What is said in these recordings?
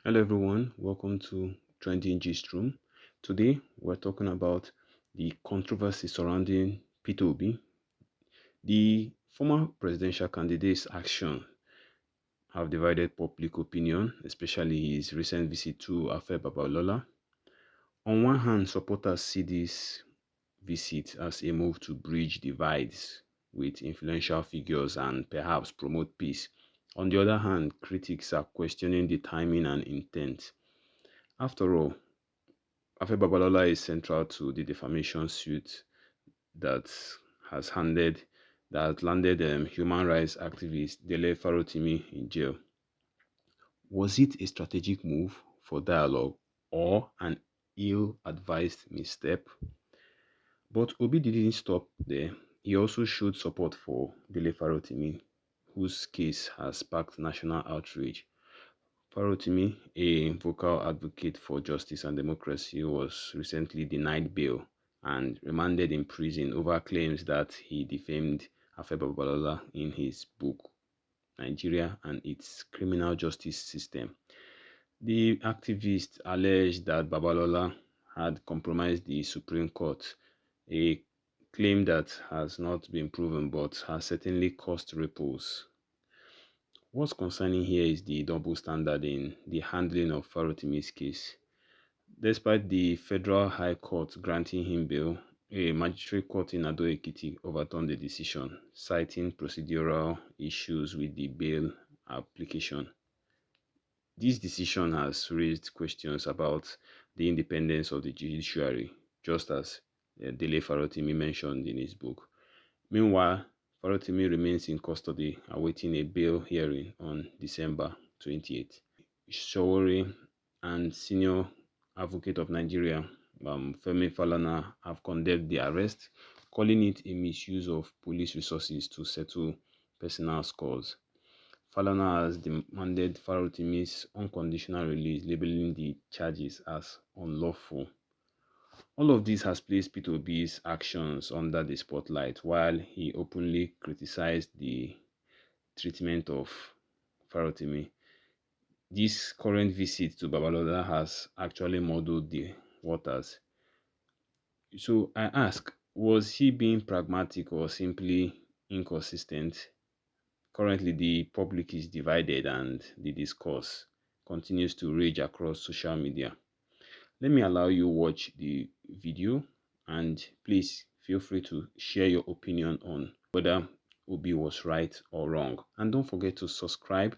Hello everyone, welcome to Trending Gist Room. Today we're talking about the controversy surrounding Peter Obi. The former presidential candidate's action have divided public opinion, especially his recent visit to Afe Babalola. On one hand, supporters see this visit as a move to bridge divides with influential figures and perhaps promote peace. On the other hand, critics are questioning the timing and intent. After all, Afe Babalola is central to the defamation suit that has handed that landed human rights activist Dele Farotimi in jail. Was it a strategic move for dialogue or an ill-advised misstep? But Obi didn't stop there. He also showed support for Dele Farotimi, whose case has sparked national outrage. Farotimi, a vocal advocate for justice and democracy, was recently denied bail and remanded in prison over claims that he defamed Afe Babalola in his book, Nigeria and its Criminal Justice System. The activist alleged that Babalola had compromised the Supreme Court, a claim that has not been proven but has certainly caused ripples. What's concerning here is the double standard in the handling of Farotimi's case. Despite the Federal High Court granting him bail, a magistrate court in Ekiti overturned the decision, citing procedural issues with the bail application. This decision has raised questions about the independence of the judiciary, just as Dele Farotimi mentioned in his book. Meanwhile, Farotimi remains in custody awaiting a bail hearing on December 28th. Shawori and senior advocate of Nigeria, Femi Falana, have condemned the arrest, calling it a misuse of police resources to settle personal scores. Falana has demanded Farotimi's unconditional release, labeling the charges as unlawful. All of this has placed Peter Obi's actions under the spotlight while he openly criticized the treatment of Farotimi. This current visit to Babalola has actually muddled the waters. So I ask, was he being pragmatic or simply inconsistent? Currently, the public is divided and the discourse continues to rage across social media. Let me allow you watch the video and please feel free to share your opinion on whether Obi was right or wrong. And don't forget to subscribe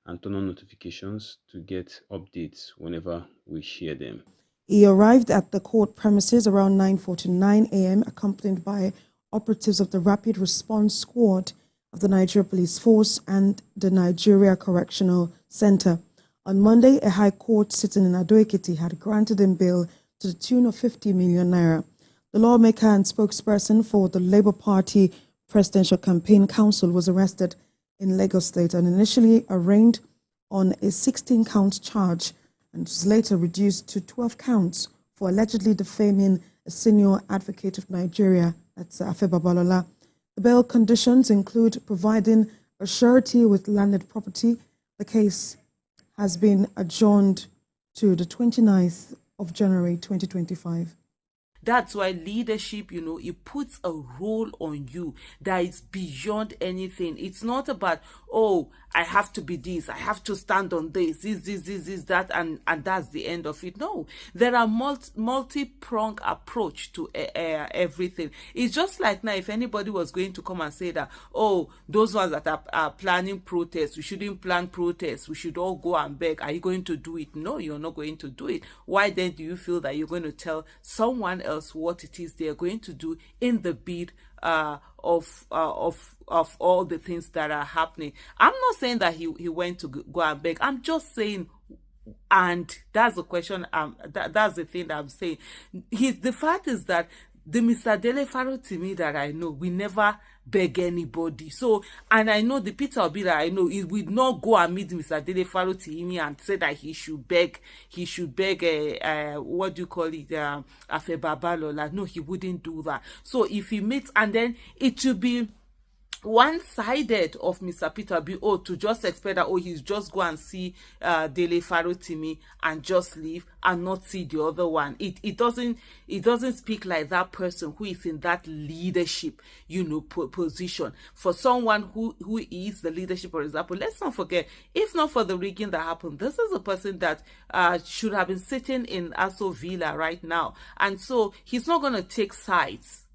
and turn on notifications to get updates whenever we share them. He arrived at the court premises around 9:49 a.m. accompanied by operatives of the Rapid Response Squad of the Nigeria Police Force and the Nigeria Correctional Center. On Monday, a high court sitting in Ekiti had granted him bail to the tune of 50 million naira. The lawmaker and spokesperson for the Labour Party Presidential Campaign Council was arrested in Lagos State and initially arraigned on a 16-count charge and was later reduced to 12 counts for allegedly defaming a senior advocate of Nigeria, that's Afe Babalola. The bail conditions include providing a surety with landed property. The case has been adjourned to the 29th of January 2025. That's why leadership, it puts a role on you that is beyond anything. It's not about, oh, I have to be this, I have to stand on this, that, and that's the end of it. No, there are multi-pronged approach to everything. It's just like now, if anybody was going to come and say that, oh, those ones that are planning protests, we shouldn't plan protests, we should all go and beg. Are you going to do it? No, you're not going to do it. Why then do you feel that you're going to tell someone else what it is they're going to do in the bid of all the things that are happening? I'm not saying that he went to go and beg. I'm just saying, and that's the question. That's the thing that I'm saying. The fact is that the Mr. Dele Farotimi that I know, we never beg anybody. So, and I know the Peter Obi that I know, he will not go and meet Mr. Dele Farotimi and say that he should beg, what do you call it, Afe Babalola. No, he wouldn't do that. So if he meets, and then it should be one-sided of Mr. Peter Obi, to just expect that, he's just go and see Dele Farotimi and just leave and not see the other one. It doesn't speak like that person who is in that leadership, position. For someone who is the leadership, for example, let's not forget, if not for the rigging that happened, this is a person that should have been sitting in Aso Villa right now, and so he's not going to take sides.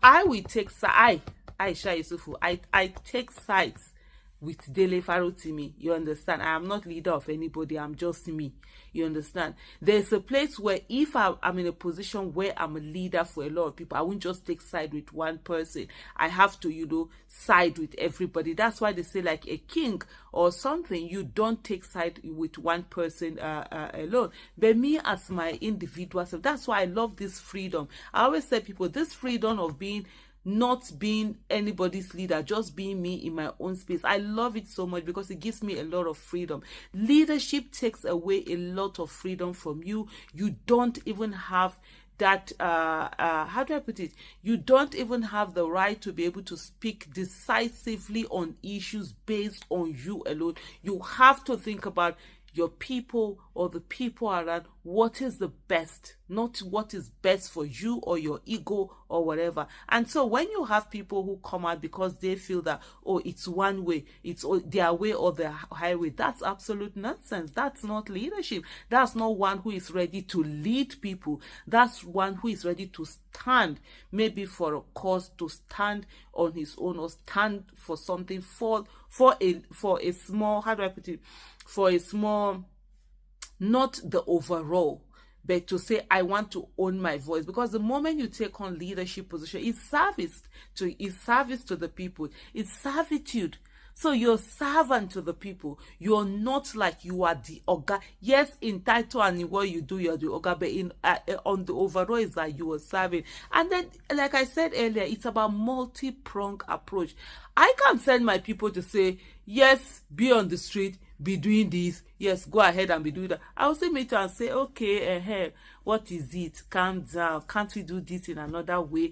I will take sides. Aisha Yusufu, I take sides with Dele Farotimi. You understand? I am not leader of anybody. I'm just me. You understand? There's a place where if I'm in a position where I'm a leader for a lot of people, I won't just take side with one person. I have to, side with everybody. That's why they say, like a king or something, you don't take side with one person alone. But me as my individual self, that's why I love this freedom. I always say people, this freedom of not being anybody's leader, just being me in my own space. I love it so much because it gives me a lot of freedom. Leadership takes away a lot of freedom from you. You don't even have that, how do I put it? You don't even have the right to be able to speak decisively on issues based on you alone. You have to think about your people or the people around, what is the best, not what is best for you or your ego or whatever. And so when you have people who come out because they feel that, it's one way, it's their way or the highway, that's absolute nonsense. That's not leadership. That's not one who is ready to lead people. That's one who is ready to stand, maybe for a cause, to stand on his own or stand for something, for a small, how do I put it, for a small, not the overall, but to say, I want to own my voice. Because the moment you take on leadership position, it's service to the people. It's servitude. So you're servant to the people. You're not like you are the oga. Yes, in title and in what you do, you're the oga, but on the overall is that you are serving. And then, like I said earlier, it's about multi-pronged approach. I can't send my people to say, yes, be on the street, be doing this, yes, go ahead and be doing that. I will say meet and say, okay, what is it? Calm down. Can't we do this in another way?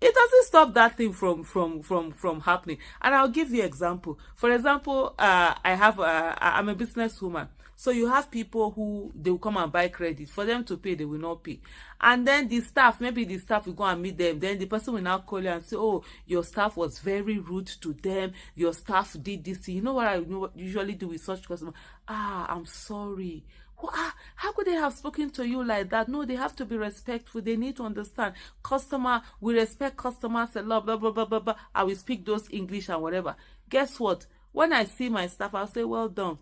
It doesn't stop that thing from happening. And I'll give you an example. For example, I'm a businesswoman. So you have people who they will come and buy credit. For them to pay, they will not pay. And then maybe the staff will go and meet them. Then the person will now call you and say, your staff was very rude to them. Your staff did this. You know what I usually do with such customers? I'm sorry. How could they have spoken to you like that? No, they have to be respectful. They need to understand. We respect customers a lot, blah, blah, blah, blah, blah. I will speak those English and whatever. Guess what? When I see my staff, I'll say, well done.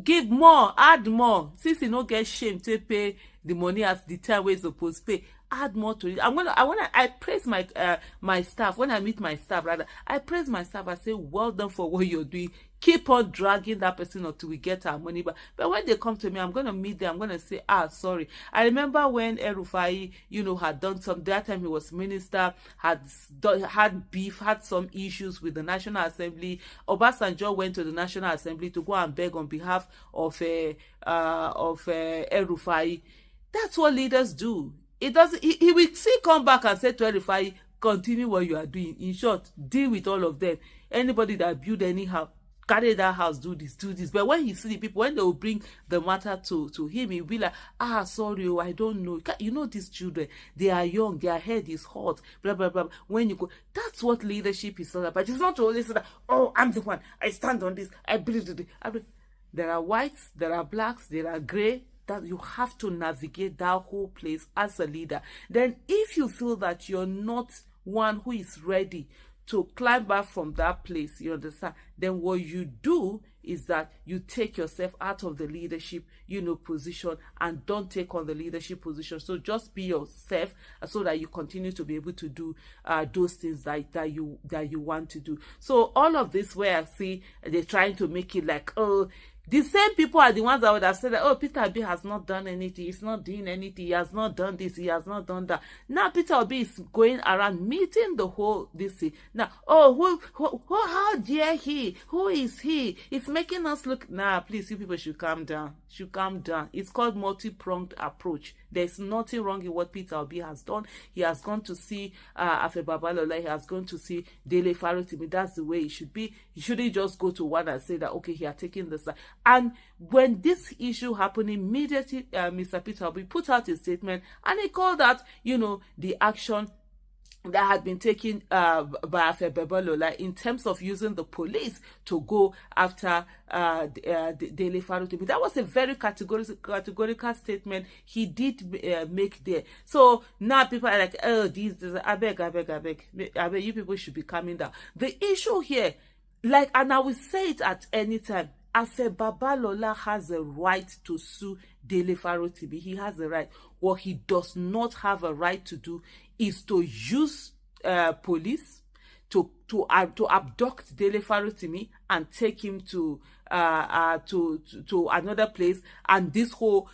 Give more, add more. Since you don't get shame to pay the money at the time we're supposed to pay, add more to it. I praise my staff. When I meet my staff, rather, I praise my staff. I say, well done for what you're doing. Keep on dragging that person until we get our money back. But when they come to me, I'm going to meet them. I'm going to say, sorry. I remember when Erufai, had done that time he was minister, had beef, had some issues with the National Assembly. Obasanjo went to the National Assembly to go and beg on behalf of Erufai. That's what leaders do. It doesn't. He will still come back and say to Erufai, continue what you are doing. In short, deal with all of them. Anybody that build anyhow, carry that house, do this. But when he see the people, when they will bring the matter to him, he'll be like, sorry, I don't know. These children, they are young, their head is hot, blah, blah, blah. When you go, that's what leadership is all about. It's not to always say that, I'm the one, I stand on this, I believe it. There are whites, there are blacks, there are gray, that you have to navigate that whole place as a leader. Then if you feel that you're not one who is ready to climb back from that place, you understand, then what you do is that you take yourself out of the leadership, position, and don't take on the leadership position. So just be yourself so that you continue to be able to do those things that you want to do. So all of this where I see they're trying to make it like, The same people are the ones that would have said that, oh, Peter Obi has not done anything, he's not doing anything, he has not done this, he has not done that. Now Peter Obi is going around meeting the whole this thing. Now, oh, how dare he? Who is he? It's making us look. Nah, please, you people should calm down. Should calm down. It's called multi-pronged approach. There's nothing wrong in what Peter Obi has done. He has gone to see Afe Babalola. He has gone to see Dele Farotimi. That's the way it should be. He shouldn't just go to one and say that, okay, he has taken the side. And when this issue happened, immediately Mr. Peter Obi put out a statement and he called out, the action that had been taken by Afe Babalola in terms of using the police to go after Dele Farotimi. That was a very categorical statement he did make there. So now people are like, oh, I beg, you people should be calming down. The issue here, and I will say it at any time, Afe Babalola has a right to sue Dele Farotimi. He has a right. What he does not have a right to do is to use police to abduct Dele Farotimi and take him to another place, and this whole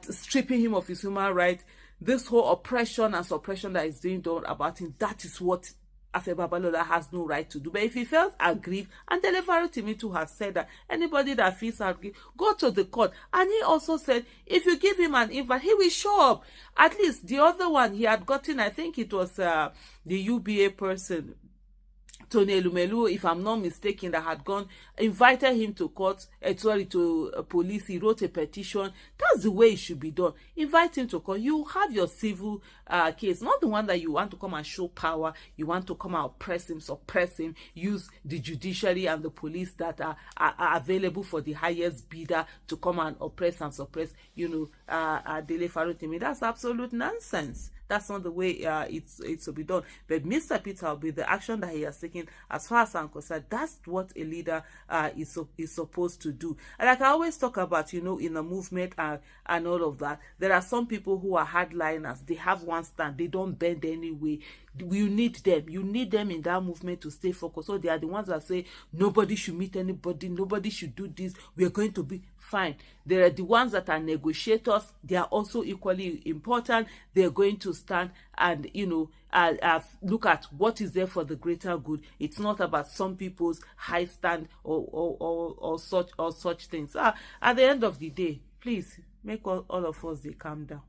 stripping him of his human right, this whole oppression and suppression that is being done about him. That is what Afe Babalola has no right to do. But if he feels aggrieved, and Dele Farotimi too has said that anybody that feels aggrieved, go to the court. And he also said if you give him an invite, he will show up. At least the other one he had gotten, I think it was the UBA person, Tony Elumelu, if I'm not mistaken, that had invited him to court, to police. He wrote a petition. That's the way it should be done. Invite him to court. You have your civil case, not the one that you want to come and show power. You want to come and oppress him, suppress him, use the judiciary and the police that are available for the highest bidder to come and oppress and suppress, Dele Farotimi. That's absolute nonsense. That's not the way it's to be done. But Mr. Peter Obi, the action that he has taken, as far as I'm concerned, that's what a leader is supposed to do. And like I always talk about, in the movement and all of that, there are some people who are hardliners. They have one stand. They don't bend anyway. You need them. You need them in that movement to stay focused. So they are the ones that say nobody should meet anybody. Nobody should do this. We are going to be fine. There are the ones that are negotiators. They are also equally important. They are going to stand and look at what is there for the greater good. It's not about some people's high stand or such things. At the end of the day, please make all of us calm down.